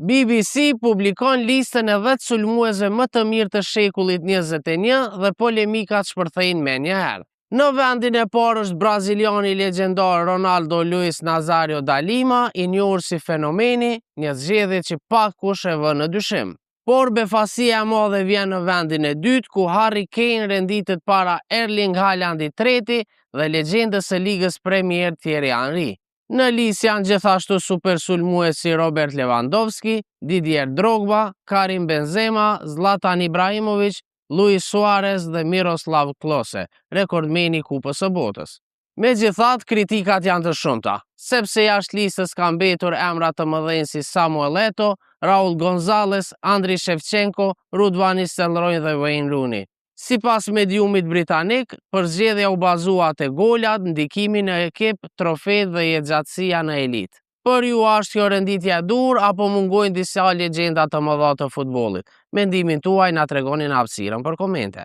BBC publikon listën e 10 sulmuesve më të mirë të shekullit 21 dhe polemikat shpërthejnë me njëherë. Në vendin e parë është braziliani legjendar Ronaldo Luis Nazario da Lima, i njohur si fenomeni, një zgjedhje që pak kush e vë në dyshim. Por befasia e madhe vjen në vendin e dytë, ku Harry Kane renditet para Erling Haaland i treti dhe legjendës së Ligës Premier Thierry Henry. Në listë janë gjithashtu super sulmues si Robert Lewandowski, Didier Drogba, Karim Benzema, Zlatan Ibrahimović, Luis Suarez dhe Miroslav Klose, rekordmeni i Kupës së Botës. Megjithatë, kritikat janë të shumta, sepse jashtë listës kanë mbetur emra të mëdhenj si Samuel Eto'o, Raul Gonzalez, Andriy Shevchenko, Ruud van Nistelrooy dhe Wayne Rooney. Sipas mediumit britanik, përzgjedhja u bazua te golat, ndikimi në ekip, trofetë dhe jetëgjatësia në elitë. Për ju është kjo renditje e dur apo mungojnë disa legjenda të mëdha të futbollit? Mendimin tuaj na tregoni në hapësirën për komente.